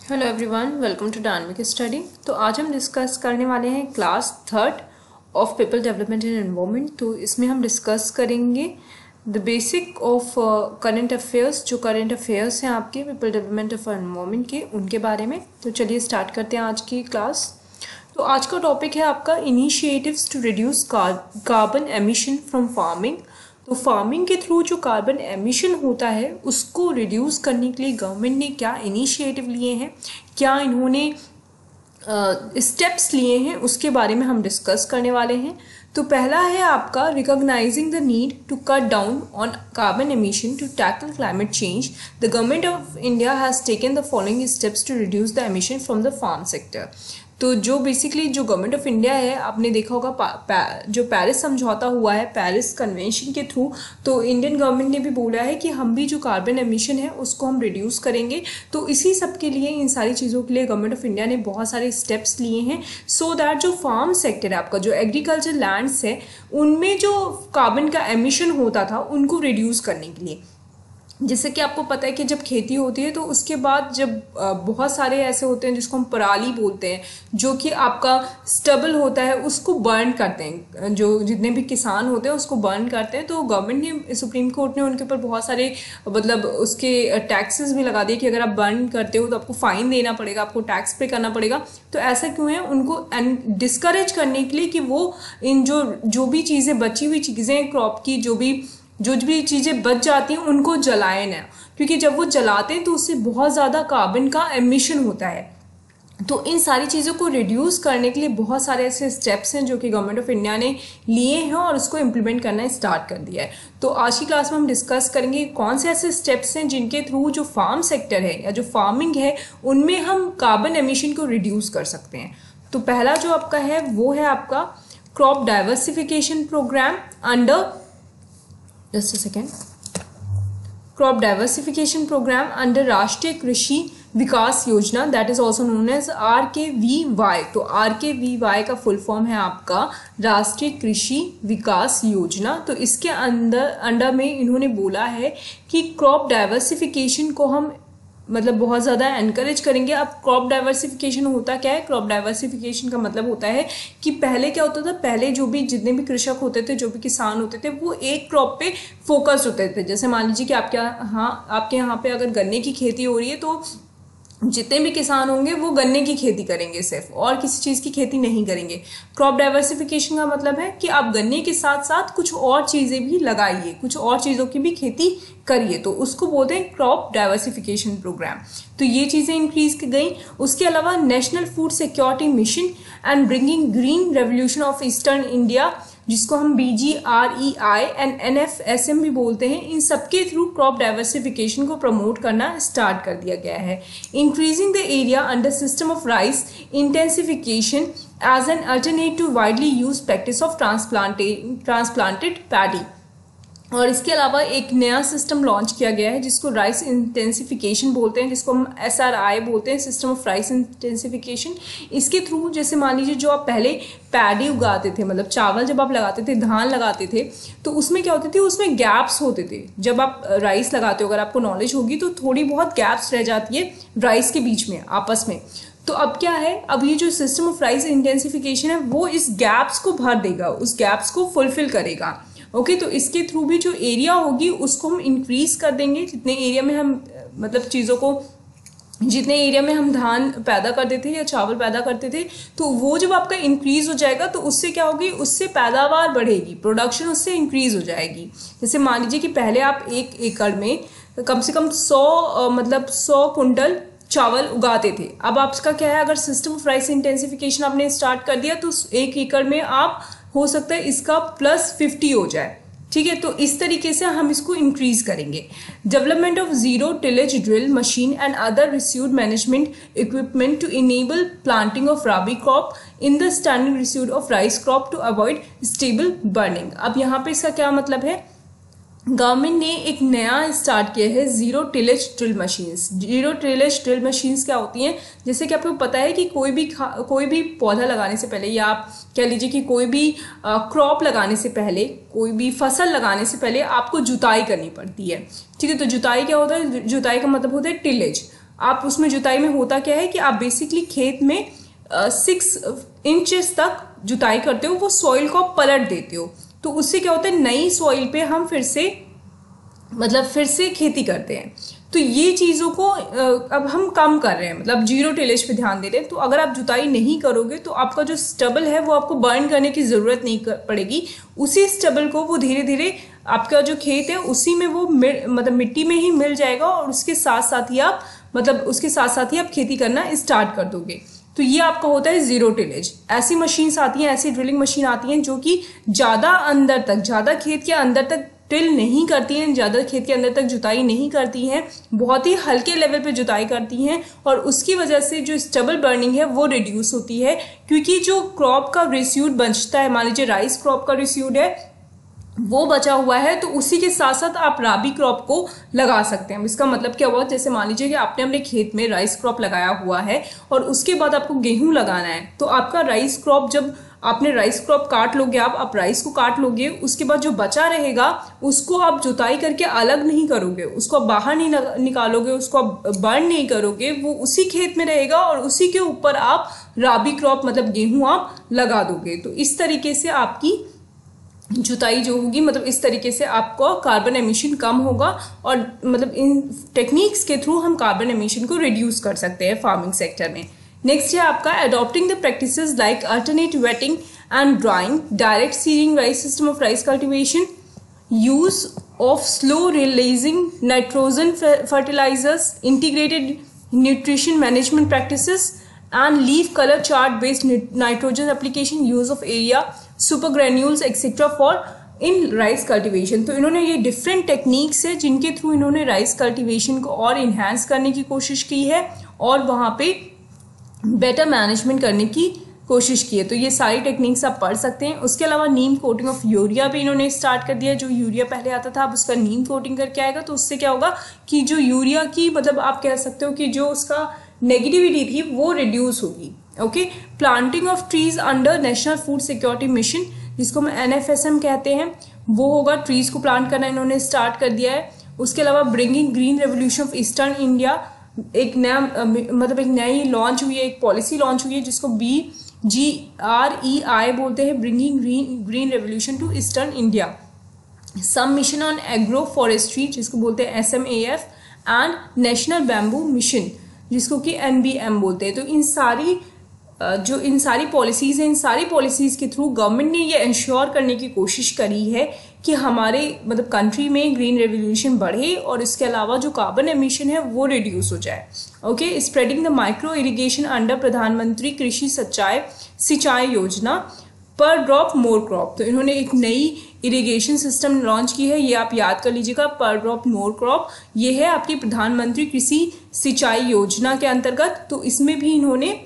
Hello everyone, welcome to dynamic study. तो आज हम डिस्कस करने वाले हैं class third of people development and environment. तो इसमें हम डिस्कस करेंगे the basic of current affairs. जो करंट अफेयर्स हैं आपके पीपल डेवलपमेंट ऑफ एनवायरनमेंट के, उनके बारे में। तो चलिए स्टार्ट करते हैं आज की क्लास। तो आज का टॉपिक है आपका initiatives to reduce carbon emission from farming. तो फार्मिंग के थ्रू जो कार्बन एमिशन होता है उसको रिड्यूस करने के लिए गवर्नमेंट ने क्या इनिशिएटिव लिए हैं, क्या इन्होंने स्टेप्स लिए हैं, उसके बारे में हम डिस्कस करने वाले हैं। तो पहला है आपका recognising the need to cut down on carbon emission to tackle climate change. The government of India has taken the following steps to reduce the emission from the farm sector. तो जो basically जो government of India है, आपने देखा होगा जो Paris समझौता हुआ है, पेरिस कन्वेंशन के थ्रू, तो इंडियन गवर्नमेंट ने भी बोला है कि हम भी जो कार्बन एमिशन है उसको हम रिड्यूस करेंगे। तो इसी सब के लिए, इन सारी चीज़ों के लिए गवर्नमेंट ऑफ इंडिया ने बहुत सारे स्टेप्स लिए हैं सो दैट जो फार्म सेक्टर है आपका, जो एग्रीकल्चर लैंड्स है, उनमें जो कार्बन का एमिशन होता था उनको रिड्यूस करने के लिए। जैसे कि आपको पता है कि जब खेती होती है तो उसके बाद जब बहुत सारे ऐसे होते हैं जिसको हम पराली बोलते हैं, जो कि आपका स्टबल होता है, उसको बर्न करते हैं। जो जितने भी किसान होते हैं उसको बर्न करते हैं। तो गवर्नमेंट ने, सुप्रीम कोर्ट ने उनके ऊपर बहुत सारे मतलब उसके टैक्सेस भी लगा दिए कि अगर आप बर्न करते हो तो आपको फाइन देना पड़ेगा, आपको टैक्स पे करना पड़ेगा। तो ऐसा क्यों है? उनको डिस्करेज करने के लिए कि वो इन जो भी चीज़ें, बची हुई चीज़ें क्रॉप की, जो भी चीज़ें बच जाती हैं उनको जलाएं ना, क्योंकि जब वो जलाते हैं तो उससे बहुत ज़्यादा कार्बन का एमिशन होता है। तो इन सारी चीज़ों को रिड्यूस करने के लिए बहुत सारे ऐसे स्टेप्स हैं जो कि गवर्नमेंट ऑफ इंडिया ने लिए हैं और उसको इम्प्लीमेंट करना स्टार्ट कर दिया है। तो आज की क्लास में हम डिस्कस करेंगे कौन से ऐसे स्टेप्स हैं जिनके थ्रू जो फार्म सेक्टर है या जो फार्मिंग है उनमें हम कार्बन एमिशन को रिड्यूस कर सकते हैं। तो पहला जो आपका है वो है आपका crop diversification programme under crop diversification programme under Rashtriya Krishi Vikas Yojana, that is also known as RKVY। तो RKVY का फुल फॉर्म है आपका राष्ट्रीय कृषि विकास योजना। तो इसके अंडर में इन्होंने बोला है कि क्रॉप डाइवर्सिफिकेशन को हम मतलब बहुत ज़्यादा एनकरेज करेंगे। अब क्रॉप डाइवर्सिफिकेशन होता क्या है? क्रॉप डाइवर्सिफिकेशन का मतलब होता है कि पहले क्या होता था, पहले जितने भी कृषक होते थे, जो भी किसान होते थे, वो एक क्रॉप पे फोकस होते थे। जैसे मान लीजिए कि आपके यहाँ पे अगर गन्ने की खेती हो रही है तो जितने भी किसान होंगे वो गन्ने की खेती करेंगे सिर्फ, और किसी चीज़ की खेती नहीं करेंगे। क्रॉप डाइवर्सिफिकेशन का मतलब है कि आप गन्ने के साथ साथ कुछ और चीज़ें भी लगाइए, कुछ और चीज़ों की भी खेती करिए। तो उसको बोलते हैं क्रॉप डाइवर्सिफिकेशन प्रोग्राम। तो ये चीज़ें इंक्रीज की गई। उसके अलावा national food security mission and bringing green revolution of eastern India, जिसको हम BGREI एंड NFSM भी बोलते हैं, इन सबके थ्रू क्रॉप डाइवर्सिफिकेशन को प्रमोट करना स्टार्ट कर दिया गया है। Increasing the area under system of rice intensification as an alternate to widely use practice of transplanted paddy. और इसके अलावा एक नया सिस्टम लॉन्च किया गया है जिसको राइस इंटेंसिफिकेशन बोलते हैं, जिसको हम SRI बोलते हैं, सिस्टम ऑफ राइस इंटेंसिफिकेशन। इसके थ्रू जैसे मान लीजिए जो आप पहले पैडी उगाते थे, मतलब चावल जब आप लगाते थे, धान लगाते थे, तो उसमें क्या होती थी, उसमें गैप्स होते थे। जब आप राइस लगाते हो, अगर आपको नॉलेज होगी तो थोड़ी बहुत गैप्स रह जाती है राइस के बीच में, आपस में। तो अब क्या है, अब ये जो सिस्टम ऑफ राइस इंटेंसिफिकेशन है वो इस गैप्स को भर देगा, उस गैप्स को फुलफिल करेगा। ओके, तो इसके थ्रू भी जो एरिया होगी उसको हम इंक्रीज कर देंगे। जितने एरिया में हम मतलब जितने एरिया में हम धान पैदा करते थे या चावल पैदा करते थे, तो वो जब आपका इंक्रीज हो जाएगा तो उससे क्या होगी, उससे पैदावार बढ़ेगी, प्रोडक्शन उससे इंक्रीज हो जाएगी। जैसे मान लीजिए कि पहले आप 1 एकड़ में कम से कम 100 कुंटल चावल उगाते थे। अब आपका क्या है, अगर सिस्टम ऑफ राइस इंटेंसिफिकेशन आपने स्टार्ट कर दिया तो 1 एकड़ में आप हो सकता है इसका +50 हो जाए। ठीक है, तो इस तरीके से हम इसको इंक्रीज करेंगे। Development of zero tillage drill machine and other residue management equipment to enable planting of rabi crop in the standing residue of rice crop to avoid stubble burning. अब यहाँ पे इसका क्या मतलब है, गवर्नमेंट ने एक नया स्टार्ट किया है zero tillage drill machines. Zero tillage drill machines क्या होती हैं, जैसे कि आपको पता है कि कोई भी पौधा लगाने से पहले, या आप कह लीजिए कि कोई भी क्रॉप लगाने से पहले, कोई भी फसल लगाने से पहले आपको जुताई करनी पड़ती है। ठीक है, तो जुताई क्या होता है, जुताई का मतलब होता है टिलेज। आप उसमें जुताई में होता क्या है कि आप बेसिकली खेत में 6 इंचेस तक जुताई करते हो, वो सॉइल को आप पलट देते हो। तो उससे क्या होता है, नई सॉइल पे हम फिर से खेती करते हैं। तो ये चीज़ों को अब हम कम कर रहे हैं, मतलब जीरो टिलेज पे ध्यान दे रहे हैं। तो अगर आप जुताई नहीं करोगे तो आपका जो स्टबल है वो आपको बर्न करने की ज़रूरत नहीं पड़ेगी। उसी स्टबल को वो धीरे धीरे आपका जो खेत है उसी में वो मतलब मिट्टी में ही मिल जाएगा, और उसके साथ साथ ही आप खेती करना स्टार्ट कर दोगे। तो ये आपका होता है जीरो टिलेज। ऐसी मशीन्स आती हैं, ऐसी ड्रिलिंग मशीन आती हैं जो कि ज़्यादा खेत के अंदर तक ड्रिल नहीं करती हैं, ज़्यादा खेत के अंदर तक जुताई नहीं करती हैं, बहुत ही हल्के लेवल पे जुताई करती हैं, और उसकी वजह से जो स्टबल बर्निंग है वो रिड्यूस होती है। क्योंकि जो क्रॉप का रिस्यूड बचता है, मान लीजिए राइस क्रॉप का रिस्यूड है वो बचा हुआ है, तो उसी के साथ साथ आप राबी क्रॉप को लगा सकते हैं। इसका मतलब क्या हुआ, जैसे मान लीजिए कि आपने अपने खेत में राइस क्रॉप लगाया हुआ है और उसके बाद आपको गेहूं लगाना है, तो आपका राइस क्रॉप, जब आपने राइस क्रॉप काट लोगे, आप राइस को काट लोगे, उसके बाद जो बचा रहेगा उसको आप जुताई करके अलग नहीं करोगे, उसको आप बाहर नहीं निकालोगे, उसको आप बर्न नहीं करोगे, वो उसी खेत में रहेगा और उसी के ऊपर आप राबी क्रॉप मतलब गेहूं आप लगा दोगे। तो इस तरीके से आपकी जुताई जो होगी, मतलब इस तरीके से आपको कार्बन एमिशन कम होगा, और मतलब इन टेक्निक्स के थ्रू हम कार्बन एमिशन को रिड्यूस कर सकते हैं फार्मिंग सेक्टर में। नेक्स्ट है आपका adopting the practices like alternate wetting and drying, direct seeding rice system of rice cultivation, use of slow releasing nitrogen fertilisers, integrated nutrition management practices and leaf color chart based nitrogen application, use of area, super granules etc. for in rice cultivation। तो इन्होंने ये different techniques है जिनके through इन्होंने rice cultivation को और enhance करने की कोशिश की है और वहाँ पे बेटर मैनेजमेंट करने की कोशिश की है। तो ये सारी टेक्निक्स आप पढ़ सकते हैं। उसके अलावा नीम कोटिंग ऑफ यूरिया भी इन्होंने स्टार्ट कर दिया। जो यूरिया पहले आता था अब उसका नीम कोटिंग करके आएगा, तो उससे क्या होगा कि जो यूरिया की मतलब आप कह सकते हो कि जो उसका नेगेटिविटी थी वो रिड्यूस होगी। Okay, planting of trees under national food security mission, जिसको हम NFSM कहते हैं, वो होगा। ट्रीज को प्लांट करना इन्होंने स्टार्ट कर दिया है। उसके अलावा bringing green revolution of eastern India, एक नई लॉन्च हुई है, एक पॉलिसी लॉन्च हुई है जिसको BGREI बोलते हैं, bringing green revolution to eastern India. Sub mission on agroforestry जिसको बोलते हैं SMAF, and national bamboo mission जिसको कि NBM बोलते हैं। तो इन सारी पॉलिसीज़ हैं, इन सारी पॉलिसीज़ के थ्रू गवर्नमेंट ने ये इंश्योर करने की कोशिश करी है कि हमारे मतलब कंट्री में ग्रीन रेवोल्यूशन बढ़े और इसके अलावा जो कार्बन एमिशन है वो रिड्यूस हो जाए। Okay, spreading the micro irrigation under प्रधानमंत्री कृषि सिंचाई योजना, पर ड्रॉप मोर क्रॉप। तो इन्होंने एक नई इरिगेशन सिस्टम लॉन्च की है, ये आप याद कर लीजिएगा, पर ड्रॉप मोर क्रॉप। ये है आपकी प्रधानमंत्री कृषि सिंचाई योजना के अंतर्गत। तो इसमें भी इन्होंने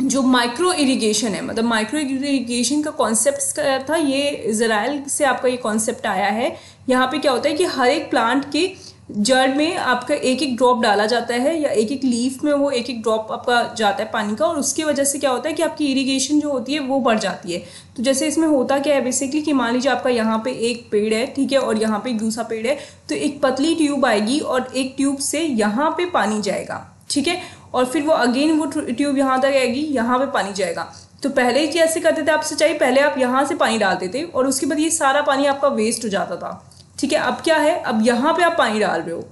जो माइक्रो इरिगेशन है, मतलब माइक्रो इरिगेशन का कॉन्सेप्ट था, ये इजराइल से आपका ये कॉन्सेप्ट आया है। यहाँ पे क्या होता है कि हर एक प्लांट के जड़ में आपका एक एक ड्रॉप डाला जाता है, या एक एक लीफ में वो एक एक ड्रॉप आपका जाता है पानी का, और उसकी वजह से क्या होता है कि आपकी इरिगेशन जो होती है वो बढ़ जाती है। तो जैसे इसमें होता क्या है बेसिकली कि मान लीजिए आपका यहाँ पे एक पेड़ है, ठीक है, और यहाँ पे एक दूसरा पेड़ है, तो एक पतली ट्यूब आएगी और एक ट्यूब से यहाँ पे पानी जाएगा, ठीक है, और फिर वो अगेन वो ट्यूब यहाँ तक आएगी, यहाँ पे पानी जाएगा। तो पहले कैसे करते थे आप सिंचाई, पहले आप यहाँ से पानी डालते थे और उसके बाद ये सारा पानी आपका वेस्ट हो जाता था, ठीक है। अब क्या है, अब यहाँ पे आप पानी डाल रहे हो,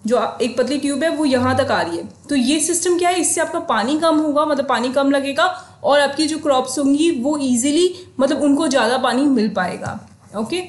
जो एक पतली ट्यूब है वो यहाँ तक आ रही है। तो ये सिस्टम क्या है, इससे आपका पानी कम होगा, मतलब पानी कम लगेगा, और आपकी जो क्रॉप्स होंगी वो इजीली मतलब उनको ज़्यादा पानी मिल पाएगा। ओके,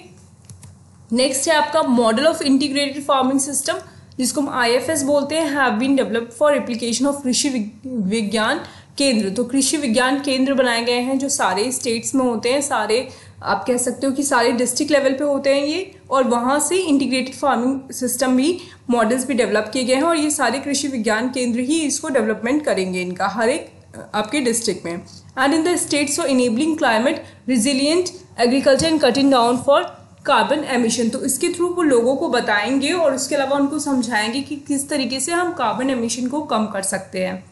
नेक्स्ट है आपका model of integrated farming system, जिसको हम IFS बोलते हैं, have been developed for application of Krishi Vigyan केंद्र। तो कृषि विज्ञान केंद्र बनाए गए हैं जो सारे स्टेट्स में होते हैं, सारे आप कह सकते हो कि सारे डिस्ट्रिक्ट लेवल पे होते हैं ये, और वहाँ से इंटीग्रेटेड फार्मिंग सिस्टम भी मॉडल्स भी डेवलप किए गए हैं, और ये सारे कृषि विज्ञान केंद्र ही इसको डेवलपमेंट करेंगे इनका हर एक आपके डिस्ट्रिक्ट में। And in the states for enabling climate resilient agriculture and cutting down for carbon emission. तो इसके थ्रू वो लोगों को बताएंगे और उसके अलावा उनको समझाएंगे कि किस तरीके से हम कार्बन एमिशन को कम कर सकते हैं।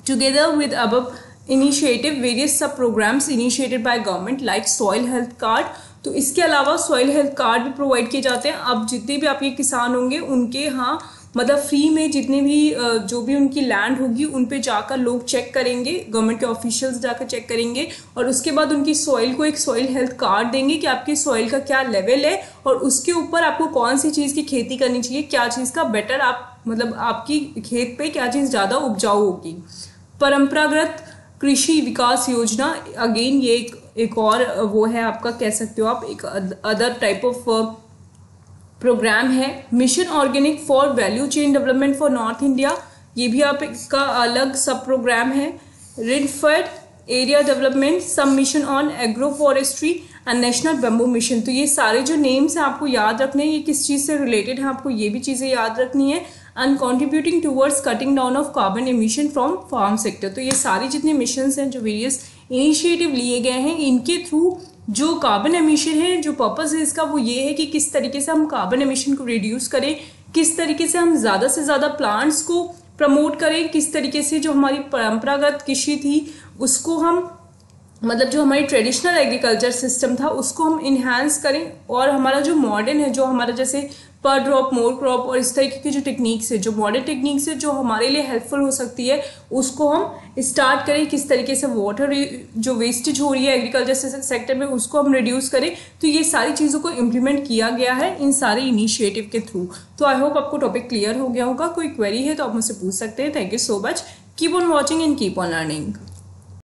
Together with above initiative various sub programmes initiated by government like soil health card. तो इसके अलावा सॉइल हेल्थ कार्ड भी प्रोवाइड किए जाते हैं। अब जितने भी आपके किसान होंगे उनके यहाँ मतलब फ्री में जितने भी जो भी उनकी लैंड होगी उन पे जाकर लोग चेक करेंगे, गवर्नमेंट के ऑफिशियल्स जाकर चेक करेंगे और उसके बाद उनकी सॉइल को एक सॉइल हेल्थ कार्ड देंगे कि आपकी सॉइल का क्या लेवल है और उसके ऊपर आपको कौन सी चीज़ की खेती करनी चाहिए, क्या चीज़ का बेटर आप मतलब आपकी खेत पे क्या चीज़ ज़्यादा उपजाऊ होगी। परंपरागत कृषि विकास योजना, अगेन ये एक और वो है आपका, कह सकते हो आप एक अदर टाइप ऑफ प्रोग्राम है। Mission organic for value chain development for north India, ये भी आप इसका अलग सब प्रोग्राम है। रिडफर्ड एरिया डेवलपमेंट, सब mission on agro forestry and national bamboo mission. तो ये सारे जो नेम्स हैं आपको याद रखने हैं, ये किस चीज़ से रिलेटेड है, आपको ये भी चीज़ें याद रखनी है। And contributing towards cutting down of carbon emission from farm sector. तो ये सारी जितने मिशंस हैं, जो वेरियस इनिशिएटिव लिए गए हैं, इनके थ्रू जो कार्बन एमिशन है, जो पर्पस है इसका वो ये है कि किस तरीके से हम कार्बन एमिशन को रिड्यूस करें, किस तरीके से हम ज़्यादा से ज़्यादा प्लांट्स को प्रमोट करें, किस तरीके से जो हमारी परंपरागत कृषि थी उसको हम मतलब जो हमारी ट्रेडिशनल एग्रीकल्चर सिस्टम था उसको हम इन्हांस करें और हमारा जो मॉडर्न है, जो हमारा जैसे पर ड्रॉप मोर क्रॉप और इस तरीके की जो टेक्निक्स है, जो मॉडर्न टेक्निक्स है जो हमारे लिए हेल्पफुल हो सकती है, उसको हम स्टार्ट करें। किस तरीके से वाटर जो वेस्टेज हो रही है एग्रीकल्चर सेक्टर में उसको हम रिड्यूस करें। तो ये सारी चीज़ों को इम्प्लीमेंट किया गया है इन सारे इनिशिएटिव के थ्रू। तो आई होप आपको टॉपिक क्लियर हो गया होगा। कोई क्वेरी है तो आप मुझसे पूछ सकते हैं। Thank you so much. Keep on watching and keep on learning.